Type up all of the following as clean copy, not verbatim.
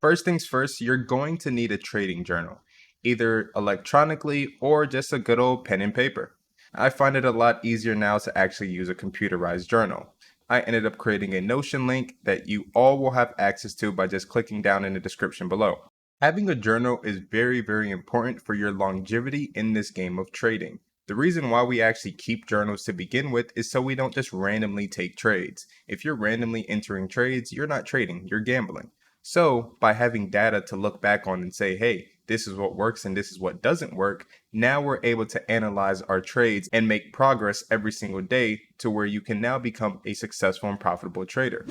First things first, you're going to need a trading journal, either electronically or just a good old pen and paper. I find it a lot easier now to actually use a computerized journal. I ended up creating a Notion link that you all will have access to by just clicking down in the description below. Having a journal is very, very important for your longevity in this game of trading. The reason why we actually keep journals to begin with is so we don't just randomly take trades. If you're randomly entering trades, you're not trading, you're gambling. So by having data to look back on and say, hey, this is what works and this is what doesn't work, now we're able to analyze our trades and make progress every single day to where you can now become a successful and profitable trader.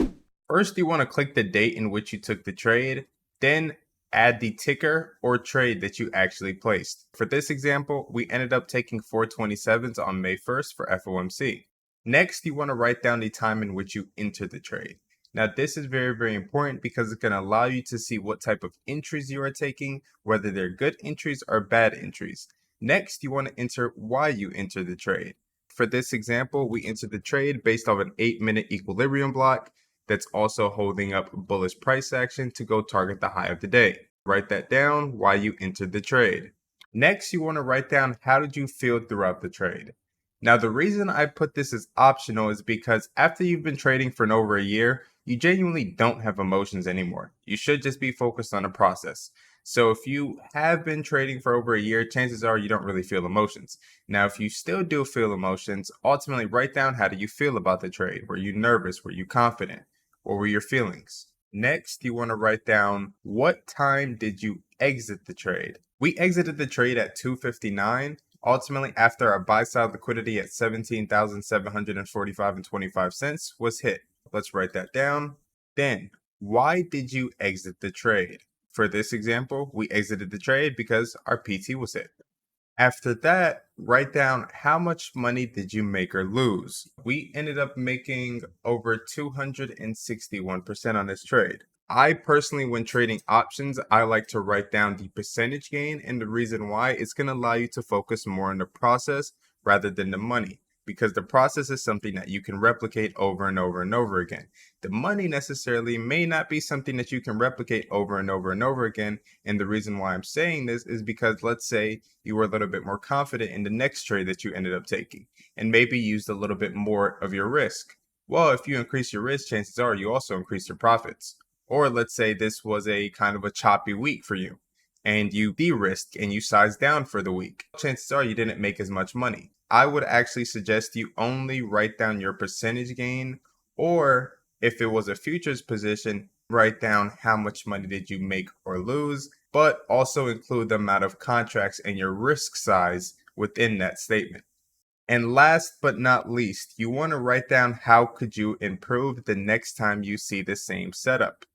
First, you want to click the date in which you took the trade, then add the ticker or trade that you actually placed. For this example, we ended up taking 427s on May 1st for FOMC. Next, you want to write down the time in which you entered the trade. Now, this is very, very important because it's going to allow you to see what type of entries you are taking, whether they're good entries or bad entries. Next, you want to enter why you entered the trade. For this example, we entered the trade based off an 8-minute equilibrium block that's also holding up bullish price action to go target the high of the day. Write that down why you entered the trade. Next, you want to write down how did you feel throughout the trade. Now, the reason I put this as optional is because after you've been trading for over a year, you genuinely don't have emotions anymore. You should just be focused on the process. So if you have been trading for over a year, chances are you don't really feel emotions. Now, if you still do feel emotions, ultimately write down how do you feel about the trade? Were you nervous? Were you confident? What were your feelings? Next, you want to write down what time did you exit the trade? We exited the trade at 2:59. Ultimately, after our buy side liquidity at 17,745.25 was hit. Let's write that down. Then, why did you exit the trade? For this example, we exited the trade because our PT was hit. After that, write down how much money did you make or lose. We ended up making over 261% on this trade. I personally, when trading options, I like to write down the percentage gain, and the reason why it's going to allow you to focus more on the process rather than the money, because the process is something that you can replicate over and over and over again. The money necessarily may not be something that you can replicate over and over and over again. And the reason why I'm saying this is because let's say you were a little bit more confident in the next trade that you ended up taking and maybe used a little bit more of your risk. Well, if you increase your risk, chances are you also increase your profits. Or let's say this was a kind of a choppy week for you and you de-risked and you sized down for the week. Chances are you didn't make as much money. I would actually suggest you only write down your percentage gain, or if it was a futures position, write down how much money did you make or lose, but also include the amount of contracts and your risk size within that statement. And last but not least, you want to write down how could you improve the next time you see the same setup.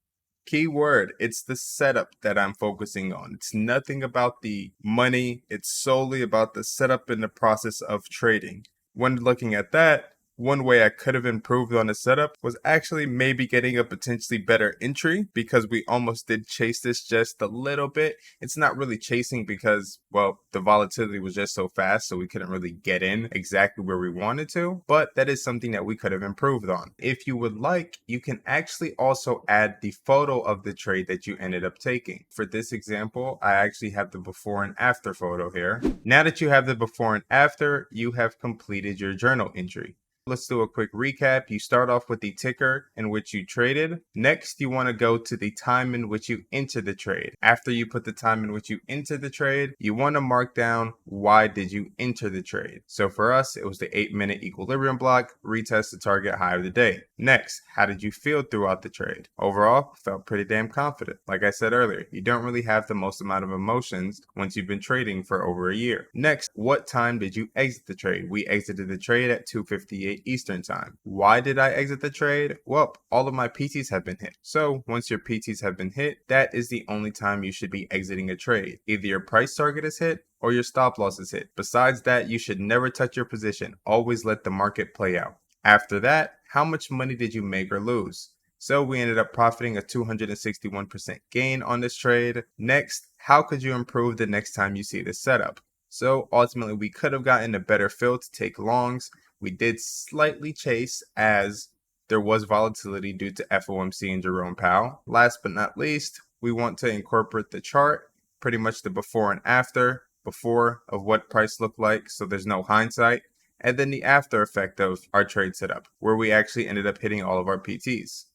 Key word, it's the setup that I'm focusing on. It's nothing about the money. It's solely about the setup and the process of trading. When looking at that, one way I could have improved on the setup was actually maybe getting a potentially better entry, because we almost did chase this just a little bit. It's not really chasing because, well, the volatility was just so fast, so we couldn't really get in exactly where we wanted to, but that is something that we could have improved on. If you would like, you can actually also add the photo of the trade that you ended up taking. For this example, I actually have the before and after photo here. Now that you have the before and after, you have completed your journal entry. Let's do a quick recap. You start off with the ticker in which you traded. Next, you want to go to the time in which you entered the trade. After you put the time in which you entered the trade, you want to mark down why did you enter the trade. So for us, it was the 8-minute equilibrium block, retest the target high of the day. Next, how did you feel throughout the trade? Overall, felt pretty damn confident. Like I said earlier, you don't really have the most amount of emotions once you've been trading for over a year. Next, what time did you exit the trade? We exited the trade at 2:58 Eastern time. Why did I exit the trade? Well, all of my PTs have been hit. So once your PTs have been hit, that is the only time you should be exiting a trade. Either your price target is hit or your stop loss is hit. Besides that, you should never touch your position. Always let the market play out. After that, how much money did you make or lose? So we ended up profiting a 261% gain on this trade. Next, how could you improve the next time you see this setup? So ultimately, we could have gotten a better fill to take longs. We did slightly chase as there was volatility due to FOMC and Jerome Powell. Last but not least, we want to incorporate the chart, pretty much the before and after, before of what price looked like, so there's no hindsight, and then the after effect of our trade setup, where we actually ended up hitting all of our PTs.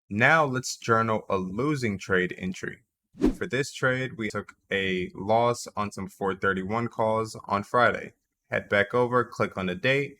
Now let's journal a losing trade entry. For this trade, we took a loss on some 431 calls on Friday. Head back over, click on the date.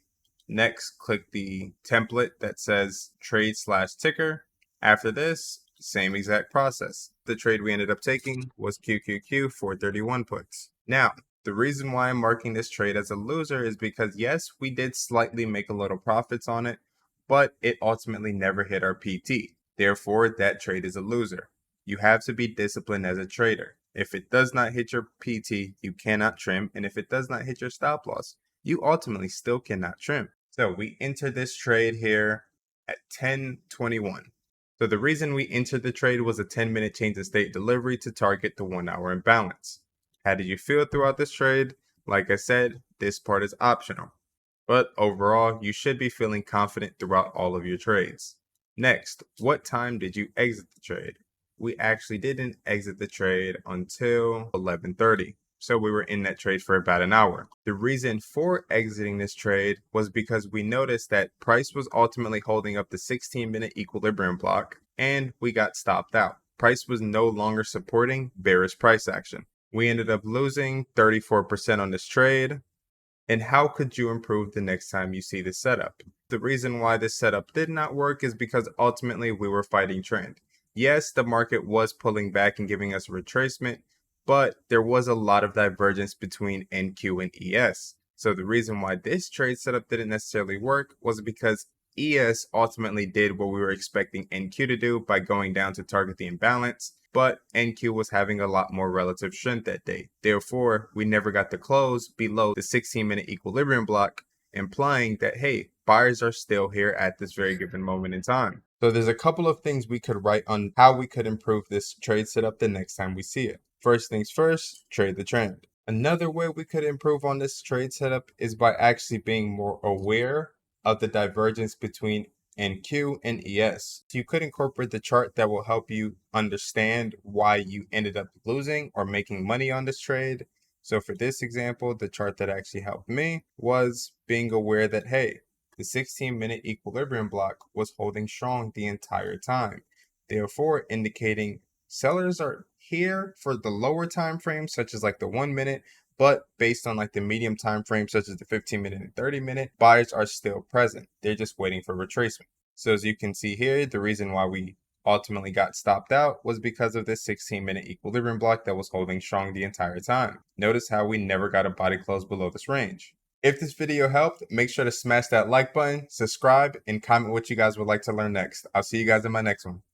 Next, click the template that says trade/ticker. After this, same exact process. The trade we ended up taking was QQQ 431 puts. Now, the reason why I'm marking this trade as a loser is because yes, we did slightly make a little profits on it, but it ultimately never hit our PT. Therefore, that trade is a loser. You have to be disciplined as a trader. If it does not hit your PT, you cannot trim. And if it does not hit your stop loss, you ultimately still cannot trim. So we enter this trade here at 10:21. So the reason we entered the trade was a 10-minute change of state delivery to target the 1 hour imbalance. How did you feel throughout this trade? Like I said, this part is optional. But overall, you should be feeling confident throughout all of your trades. Next, what time did you exit the trade? We actually didn't exit the trade until 11:30. So we were in that trade for about an hour. The reason for exiting this trade was because we noticed that price was ultimately holding up the 16-minute equilibrium block and we got stopped out. Price was no longer supporting bearish price action. We ended up losing 34% on this trade. And how could you improve the next time you see this setup? The reason why this setup did not work is because ultimately we were fighting trend. Yes, the market was pulling back and giving us a retracement, but there was a lot of divergence between NQ and ES. So the reason why this trade setup didn't necessarily work was because ES ultimately did what we were expecting NQ to do by going down to target the imbalance, but NQ was having a lot more relative strength that day. Therefore, we never got to close below the 16-minute equilibrium block, implying that, hey, buyers are still here at this very given moment in time. So there's a couple of things we could write on how we could improve this trade setup the next time we see it. First things first, trade the trend. Another way we could improve on this trade setup is by actually being more aware of the divergence between NQ and ES. So you could incorporate the chart that will help you understand why you ended up losing or making money on this trade. So for this example, the chart that actually helped me was being aware that, hey, the 16-minute equilibrium block was holding strong the entire time, therefore indicating sellers are here for the lower time frames, such as like the 1 minute, but based on like the medium time frame, such as the 15-minute and 30-minute, buyers are still present. They're just waiting for retracement. So as you can see here, the reason why we ultimately got stopped out was because of this 16-minute equilibrium block that was holding strong the entire time. Notice how we never got a body close below this range. If this video helped, make sure to smash that like button, subscribe, and comment what you guys would like to learn next. I'll see you guys in my next one.